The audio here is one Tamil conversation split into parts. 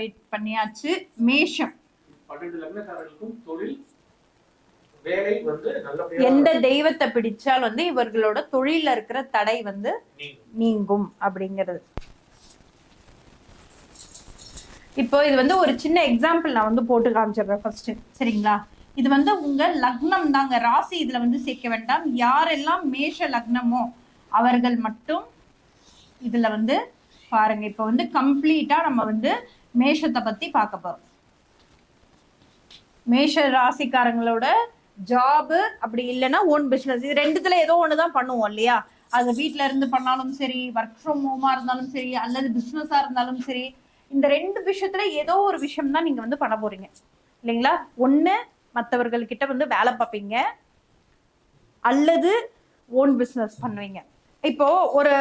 கம்ப்ளீட் பண்ணியாச்சு. மேஷம் 12 லக்னக்காரர்களுக்கும் தொழில் வேலை வந்து நல்லபடியா எந்த தெய்வத்தை பிடிச்சால் வந்து இவர்களோட தொழில இருக்கிற தடை வந்து நீங்கும் அப்படிங்கிறது. இப்போ இது வந்து ஒரு சின்ன எக்ஸாம்பிள் நான் வந்து போட்டு காமிச்சிடுறேன் ஃபர்ஸ்ட். சரிங்களா? இது வந்து உங்க லக்னம் தாங்க, ராசி இதுல வந்து சேர்க்க வேண்டாம். யாரெல்லாம் மேஷ லக்னமோ அவர்கள் மட்டும் இதுல வந்து பாருங்க. இப்போ வந்து கம்ப்ளீட்டா நம்ம வந்து மேஷத்தை பத்தி பார்க்க போறோம். மேஷ ராசிக்காரங்களோட ஜாபு அப்படி இல்லைன்னா ஓன் பிசினஸ், இது ரெண்டுத்துல ஏதோ ஒண்ணுதான் பண்ணுவோம் இல்லையா? அது வீட்டுல இருந்து பண்ணாலும் சரி, ஒர்க் ஃப்ரம் ஹோமா இருந்தாலும் சரி, அல்லது பிசினஸா இருந்தாலும் சரி, இந்த ரெண்டு விஷயத்துல ஏதோ ஒரு விஷயம் தான் நீங்க வந்து பண்ண போறீங்க இல்லைங்களா? ஒண்ணு மற்றவர்கள் கிட்ட வந்து வேலை பார்ப்பீங்க, அல்லது ஓன் பிசினஸ் பண்ணுவீங்க. இப்போ ஒரு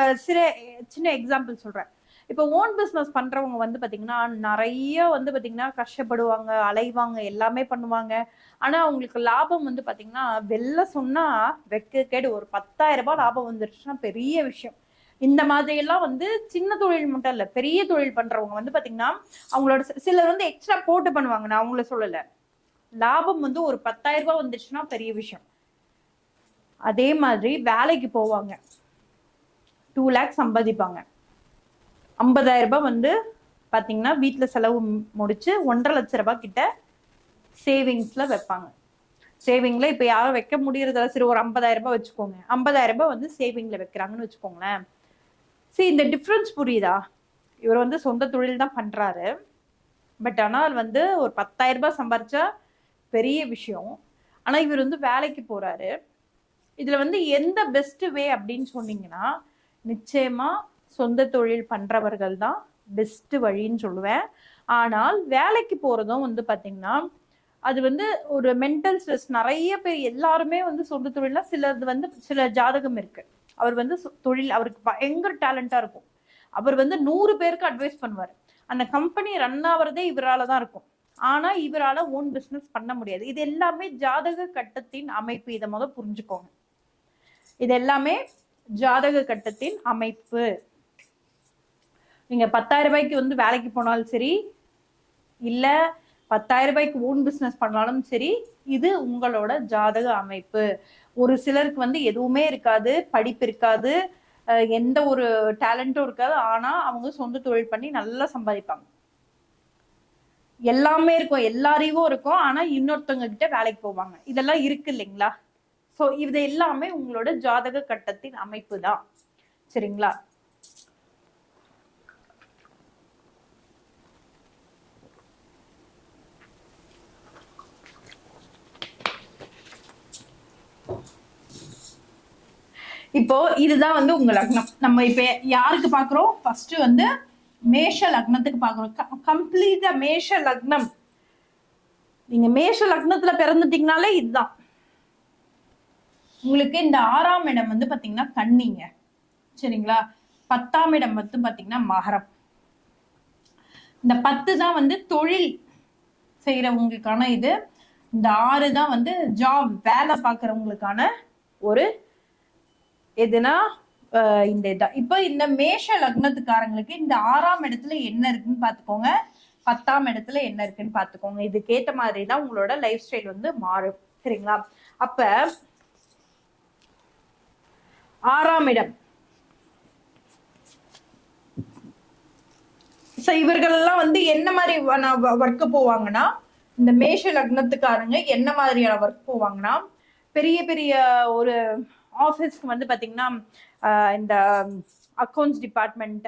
சின்ன எக்ஸாம்பிள் சொல்றேன். இப்போ ஓன் பிஸ்னஸ் பண்றவங்க வந்து பாத்தீங்கன்னா நிறைய வந்து பாத்தீங்கன்னா கஷ்டப்படுவாங்க, அலைவாங்க, எல்லாமே பண்ணுவாங்க. ஆனா அவங்களுக்கு லாபம் வந்து பாத்தீங்கன்னா வெளில சொன்னா வெக்கேடு ஒரு 10,000 ரூபாய் லாபம் வந்துருச்சுன்னா பெரிய விஷயம். இந்த மாதிரி எல்லாம் வந்து சின்ன தொழில் மட்டும் இல்ல, பெரிய தொழில் பண்றவங்க வந்து பாத்தீங்கன்னா அவங்களோட சிலர் வந்து எக்ஸ்ட்ரா போட்டு பண்ணுவாங்க. நான் அவங்கள சொல்லல, லாபம் வந்து ஒரு 10,000 ரூபாய் வந்துருச்சுன்னா பெரிய விஷயம். அதே மாதிரி வேலைக்கு போவாங்க, 2 lakhs சம்பாதிப்பாங்க. 50,000 ரூபாய் வந்து பாத்தீங்கன்னா வீட்டுல செலவு முடிச்சு 1.5 லட்சம் ரூபாய் கிட்ட சேவிங்ஸ்ல வைப்பாங்க. சேவிங்ல இப்ப யாரும் வைக்க முடியறதில்ல, சரி ஒரு 50,000 ரூபாய் வச்சுக்கோங்க. 50,000 ரூபாய் வந்து சேவிங்ல வைக்கிறாங்கன்னு வச்சுக்கோங்களேன். சரி, இந்த டிஃபரன்ஸ் புரியுதா? இவர் வந்து சொந்த தொழில் தான் பண்றாரு, பட் ஆனால் வந்து ஒரு 10,000 ரூபாய் சம்பாரிச்சா பெரிய விஷயம். ஆனா இவர் வந்து வேலைக்கு போறாரு. இதுல வந்து எந்த பெஸ்ட் வே அப்படின்னு சொன்னீங்கன்னா நிச்சயமா சொந்த தொழில் பண்றவர்கள் தான் பெஸ்ட் வழின்னு சொல்லுவேன். ஆனால் வேலைக்கு போறதும் வந்து பாத்தீங்கன்னா அது வந்து ஒரு மென்டல் ஸ்ட்ரெஸ். நிறைய பேர் எல்லாருமே வந்து சொந்த தொழில்னா சிலது வந்து சில ஜாதகம் இருக்கு, அவர் வந்து தொழில் அவருக்கு பயங்கர டேலண்டா இருக்கும். அவர் வந்து 100 பேருக்கு அட்வைஸ் பண்ணுவார். அந்த கம்பெனி ரன் ஆகிறதே இவரால தான் இருக்கும். ஆனா இவரால ஓன் பிசினஸ் பண்ண முடியாது. இது எல்லாமே ஜாதக கட்டத்தின் அமைப்பு. இதை முதல் புரிஞ்சுக்கோங்க. இது எல்லாமே ஜாதக கட்டத்தின் அமைப்பு. நீங்க 10,000 ரூபாய்க்கு வந்து வேலைக்கு போனாலும் சரி, இல்ல 10,000 ரூபாய்க்கு ஓன் பிசினஸ் பண்ணாலும் சரி, இது உங்களோட ஜாதக அமைப்பு. ஒரு சிலருக்கு வந்து எதுவுமே இருக்காது, படிப்பு இருக்காது, எந்த ஒரு டேலண்ட்டும் இருக்காது, ஆனா அவங்க சொந்த தொழில் பண்ணி நல்லா சம்பாதிப்பாங்க. எல்லாமே இருக்கும், எல்லா அறிவும் இருக்கும், ஆனா இன்னொருத்தவங்க கிட்ட வேலைக்கு போவாங்க. இதெல்லாம் இருக்கு இல்லைங்களா? சோ இது எல்லாமே உங்களோட ஜாதக கட்டத்தின் அமைப்பு தான். சரிங்களா? இப்போ இதுதான் வந்து உங்க லக்னம். நம்ம இப்ப யாருக்கு பாக்குறோம்? ஃபர்ஸ்ட் வந்து மேஷ லக்னத்துக்கு பாக்குறோம். கம்ப்ளீட்டா மேஷ லக்னம். நீங்க மேஷ லக்னத்துல பிறந்துட்டீங்கனாலே இதுதான் உங்களுக்கு. இந்த 6ஆம் இடம் வந்து பாத்தீங்கன்னா கன்னிங்க. சரிங்களா? 10ஆம் இடம் வந்து பாத்தீங்கன்னா மகரம். இந்த 10 தான் வந்து தொழில் செய்யறவங்களுக்கான இது. இந்த 6 தான் வந்து ஜாப், வேலை பார்க்கறவங்களுக்கான ஒரு எதுனா இந்த இதான். இப்போ இந்த மேஷ லக்னத்துக்காரங்களுக்கு இந்த 6ஆம் இடத்துல என்ன இருக்குன்னு பாத்துக்கோங்க, 10ஆம் இடத்துல என்ன இருக்குன்னு பாத்துக்கோங்க. இதுக்கேத்த மாதிரி தான் உங்களோட லைஃப் ஸ்டைல் வந்து மாறும். சரிங்களா? அப்ப 6ஆம் இடம் இவர்கள் எல்லாம் வந்து என்ன மாதிரி ஒர்க் போவாங்கன்னா, இந்த மேஷ லக்னத்துக்காரங்க என்ன மாதிரியான ஒர்க் போவாங்கன்னா, பெரிய பெரிய ஒரு ஆஃபீஸ்க்கு வந்து பாத்தீங்கன்னா இந்த accounts department,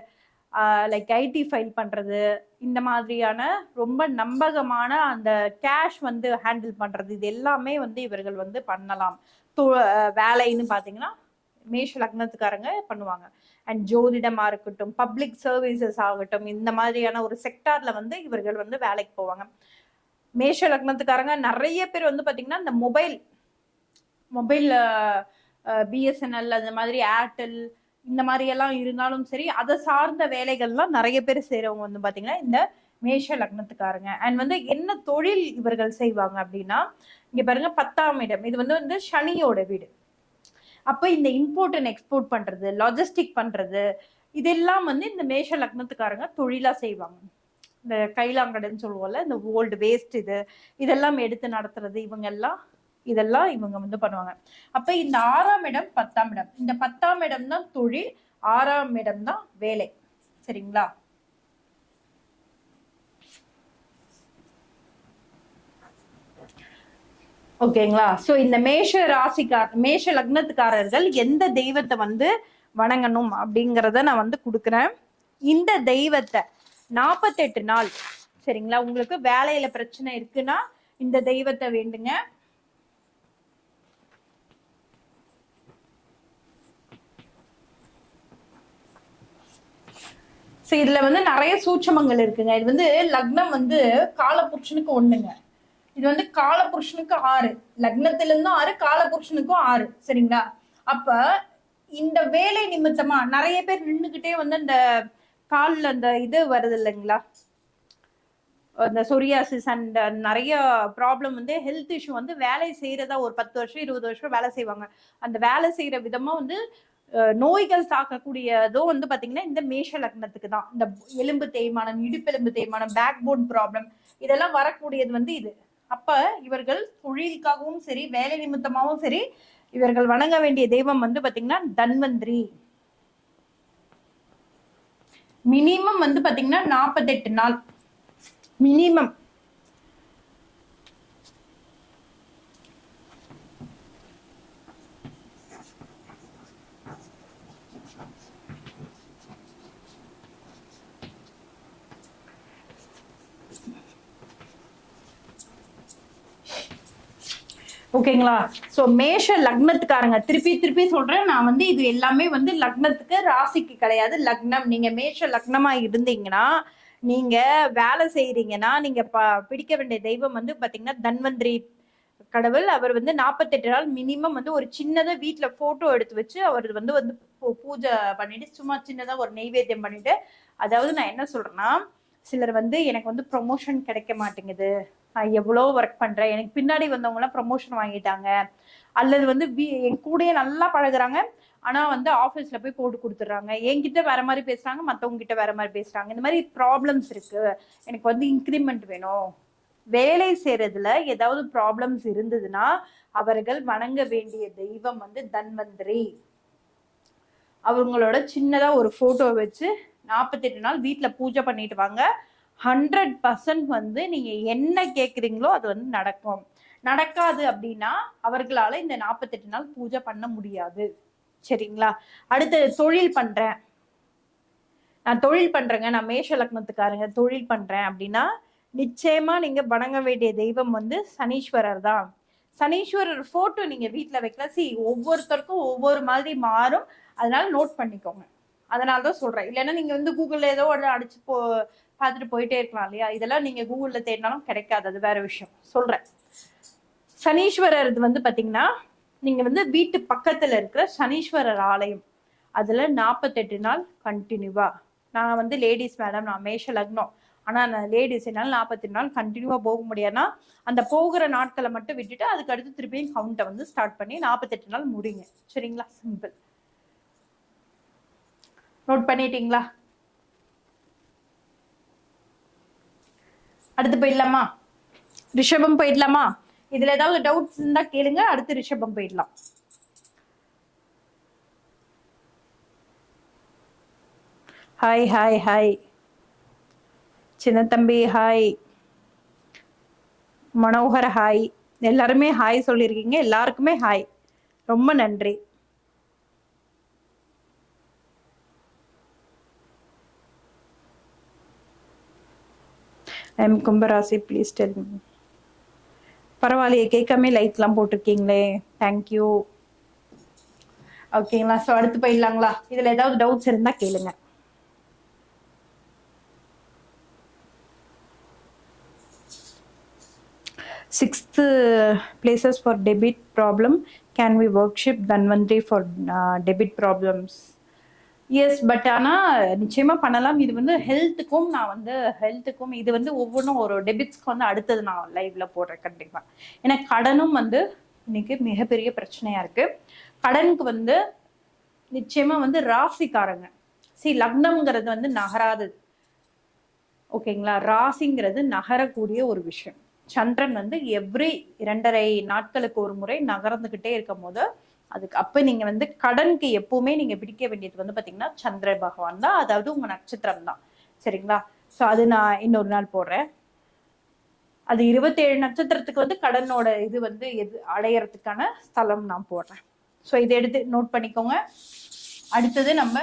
like IT file பண்றது, இந்த மாதிரியான ரொம்ப நம்பகமான அந்த கேஷ் வந்து ஹேண்டில் பண்றது, இது எல்லாமே வந்து இவர்கள் வந்து பண்ணலாம். வேலைன்னு பாத்தீங்கன்னா மேஷ லக்னத்துக்காரங்க பண்ணுவாங்க. அண்ட் ஜோதிடமா இருக்கட்டும், பப்ளிக் சர்வீசஸ் ஆகட்டும், இந்த மாதிரியான ஒரு செக்டார்ல வந்து இவர்கள் வந்து வேலைக்கு போவாங்க. மேஷ லக்னத்துக்காரங்க நிறைய பேர் வந்து பாத்தீங்கன்னா இந்த மொபைல் பிஎஸ்என்எல், அந்த மாதிரி ஏர்டெல், இந்த மாதிரி எல்லாம் இருந்தாலும் சரி, அதை சார்ந்த வேலைகள்லாம் நிறைய பேர் செய்யறவங்க வந்து பாத்தீங்கன்னா இந்த மேஷ லக்னத்துக்காரங்க. அண்ட் வந்து என்ன தொழில் இவர்கள் செய்வாங்க அப்படின்னா, இங்க பாருங்க 10ஆம் இடம், இது வந்து சனியோட வீடு. அப்ப இந்த இம்போர்ட் அண்ட் எக்ஸ்போர்ட் பண்றது, லாஜிஸ்டிக் பண்றது, இதெல்லாம் வந்து இந்த மேஷ லக்னத்துக்காரங்க தொழிலா செய்வாங்க. இந்த கைலாங்கடைன்னு சொல்லுவோம்ல, இந்த ஓல்டு வேஸ்ட் இதெல்லாம் எடுத்து நடத்துறது இதெல்லாம் இவங்க வந்து பண்ணுவாங்க. அப்ப இந்த 6ஆம் இடம் 10ஆம் இடம், இந்த 10ஆம் இடம் தான் தொழில், 6ஆம் இடம் தான் வேலை. சரிங்களா? ஓகேங்களா? சோ இந்த மேஷ லக்னத்துக்காரர்கள் எந்த தெய்வத்தை வந்து வணங்கணும் அப்படிங்கறத நான் வந்து கொடுக்குறேன். இந்த தெய்வத்தை 48 நாள், சரிங்களா, உங்களுக்கு வேலையில பிரச்சனை இருக்குன்னா இந்த தெய்வத்தை வேண்டுங்க. சோ இதுல வந்து நிறைய சூட்சமங்கள் இருக்குங்க. இது வந்து லக்னம் வந்து காலபுருஷனுக்கு 1ங்க. இது வந்து காலபுருஷனுக்கு 6, லக்னத்துல இருந்து 6, காலபுருஷனுக்கும் 6. சரிங்களா? அப்ப இந்த வேலை நிமித்தமா நிறைய பேர் நின்னுகிட்டே வந்து அந்த கால்ல அந்த வருது இல்லைங்களா, அந்த சொரியாசிஸ் அண்ட் நிறைய ப்ராப்ளம் வந்து ஹெல்த் இஷ்யூ வந்து வேலை செய்யறதா ஒரு 10 வருஷம் 20 வருஷம் வேலை செய்வாங்க. அந்த வேலை செய்யற விதமா வந்து நோய்கள் தாக்கக்கூடியதோ வந்து பாத்தீங்கன்னா இந்த மேஷ லக்னத்துக்கு தான். இந்த எலும்பு தேய்மானம், இடுப்பெலும்பு தேய்மானம், பேக் போன் ப்ராப்ளம் இதெல்லாம் வரக்கூடியது வந்து இது. அப்ப இவர்கள் தொழிலுக்காகவும் சரி வேலை நிமித்தமாகவும் சரி இவர்கள் வணங்க வேண்டிய தெய்வம் வந்து பாத்தீங்கன்னா தன்வந்திரி. மினிமம் வந்து பாத்தீங்கன்னா 48 நாள் மினிமம். ஓகேங்களா? சோ மேஷ லக்னத்துக்காரங்க, திருப்பி சொல்றேன், நான் வந்து இது எல்லாமே வந்து லக்னத்துக்கு ராசிக்கு கிடையாது. லக்னம், நீங்க மேஷ லக்னமா இருந்தீங்கன்னா, நீங்க வேலை செய்யறீங்கன்னா நீங்க பிடிக்க வேண்டிய தெய்வம் வந்து பாத்தீங்கன்னா தன்வந்திரி கடவுள். அவர் வந்து 48 நாள் மினிமம் வந்து ஒரு சின்னதா வீட்டுல போட்டோ எடுத்து வச்சு அவர் வந்து பூஜை பண்ணிட்டு சும்மா சின்னதா ஒரு நெய்வேத்தியம் பண்ணிட்டு, அதாவது நான் என்ன சொல்றேன்னா, சிலர் வந்து எனக்கு வந்து ப்ரொமோஷன் கிடைக்க மாட்டேங்குது, நான் எவ்வளோ ஒர்க் பண்றேன், எனக்கு பின்னாடி வந்தவங்க எல்லாம் ப்ரொமோஷன் வாங்கிட்டாங்க, அல்லது வந்து என் கூடயே நல்லா பழகுறாங்க ஆனா வந்து ஆபீஸ்ல போய் போட்டு கொடுத்துட்றாங்க, என்கிட்ட வேற மாதிரி பேசுறாங்க, மத்தவங்க கிட்ட வேற மாதிரி பேசுறாங்க, இந்த மாதிரி ப்ராப்ளம்ஸ் இருக்கு, எனக்கு வந்து இன்க்ரிமெண்ட் வேணும். வேலை செய்யறதுல ஏதாவது ப்ராப்ளம்ஸ் இருந்ததுன்னா அவர்கள் வணங்க வேண்டிய தெய்வம் வந்து தன்வந்திரி. அவங்களோட சின்னதா ஒரு போட்டோ வச்சு 48 நாள் வீட்டுல பூஜை பண்ணிட்டு வாங்க. 100% வந்து நீங்க என்ன கேக்குறீங்களோ அது வந்து நடக்கும். நடக்காது அப்படின்னா அவர்களால இந்த 48 நாள் பூஜை பண்ண முடியாது. சரிங்களா? அடுத்து தொழில் பண்றேன், நான் தொழில் பண்றேங்க, நான் மேஷ லக்னத்துக்காரங்க தொழில் பண்றேன் அப்படின்னா நிச்சயமா நீங்க வணங்க வேண்டிய தெய்வம் வந்து சனீஸ்வரர் தான். சனீஸ்வரர் போட்டோ நீங்க வீட்டுல வைக்கலாம். ஒவ்வொருத்தருக்கும் ஒவ்வொரு மாதிரி மாறும், அதனால நோட் பண்ணிக்கோங்க. அதனாலதான் சொல்றேன். இல்லைன்னா நீங்க வந்து கூகுள்ல ஏதோ ஒன்று அடிச்சு பார்த்துட்டு போயிட்டே இருக்கலாம் இல்லையா? இதெல்லாம் நீங்க கூகுள்ல தேடினாலும் கிடைக்காது, அது வேற விஷயம். சொல்றேன், சனீஸ்வரர் வந்து பாத்தீங்கன்னா நீங்க வந்து வீட்டு பக்கத்துல இருக்கிற சனீஸ்வரர் ஆலயம், அதுல 48 நாள் கண்டினியூவா. நான் வந்து லேடிஸ் மேடம், நான் மேஷ லக்னம், ஆனா நான் லேடிஸ், என்னால 48 நாள் கண்டினியூவா போக முடியாதுன்னா அந்த போகிற நாட்களை மட்டும் விட்டுட்டு அதுக்கு அடுத்து திருப்பியும் கவுண்டை வந்து ஸ்டார்ட் பண்ணி 48 நாள் முடிங்க. சரிங்களா? சிம்பிள். நோட் பண்ணிட்டீங்களா? அடுத்து போயிடலாமா? ரிஷபம் போயிடலாமா? இதுல ஏதாவது டவுட்ஸ் இருந்தா கேளுங்க, அடுத்து ரிஷபம் போயிடலாம். ஹாய் ஹாய் ஹாய் சின்ன தம்பி, ஹாய் மனோகர், ஹாய். எல்லாருமே ஹாய் சொல்லியிருக்கீங்க, எல்லாருக்குமே ஹாய், ரொம்ப நன்றி. ஐம் கும்பராசி, ப்ளீஸ் டெல் மீ. பரவாயில்லையே, கேட்காம லைக்லாம் போட்டிருக்கீங்களே, தேங்க்யூ. ஓகேங்களா? ஸோ அடுத்து போயிடலாங்களா? இதுல ஏதாவது டவுட்ஸ் இருந்தா கேளுங்க. Sixth places for debit problem. Can we worship Dhanvantri for debit problems? Yes, but ஆனால் நிச்சயமா பண்ணலாம். இது வந்து ஹெல்த்துக்கும் இது வந்து ஒவ்வொன்றும் ஒரு டெபிட்ஸ்க்கு வந்து அடுத்தது நான் லைவ்ல போடுறேன் கண்டிப்பா. ஏன்னா கடனும் வந்து இன்னைக்கு மிகப்பெரிய பிரச்சனையா இருக்கு. கடனுக்கு வந்து நிச்சயமா வந்து ராசிக்காரங்க, லக்னம்ங்கிறது வந்து நகராதது. ஓகேங்களா? ராசிங்கிறது நகரக்கூடிய ஒரு விஷயம். சந்திரன் வந்து எவ்ரி 2.5 நாட்களுக்கு ஒரு முறை நகர்ந்துகிட்டே இருக்கும் போது அதுக்கு அப்ப நீங்க வந்து கடனுக்கு எப்பவுமே நீங்க பிடிக்க வேண்டியது வந்து பாத்தீங்கன்னா சந்திர பகவான் தான், அதாவது உங்க நட்சத்திரம் தான். சரிங்களா? சோ அது நான் இன்னொரு நாள் போடுறேன். அது 27 நட்சத்திரத்துக்கு வந்து கடனோட இது வந்து எது அடையறதுக்கான ஸ்தலம் நான் போடுறேன். சோ இதை எடுத்து நோட் பண்ணிக்கோங்க. அடுத்தது நம்ம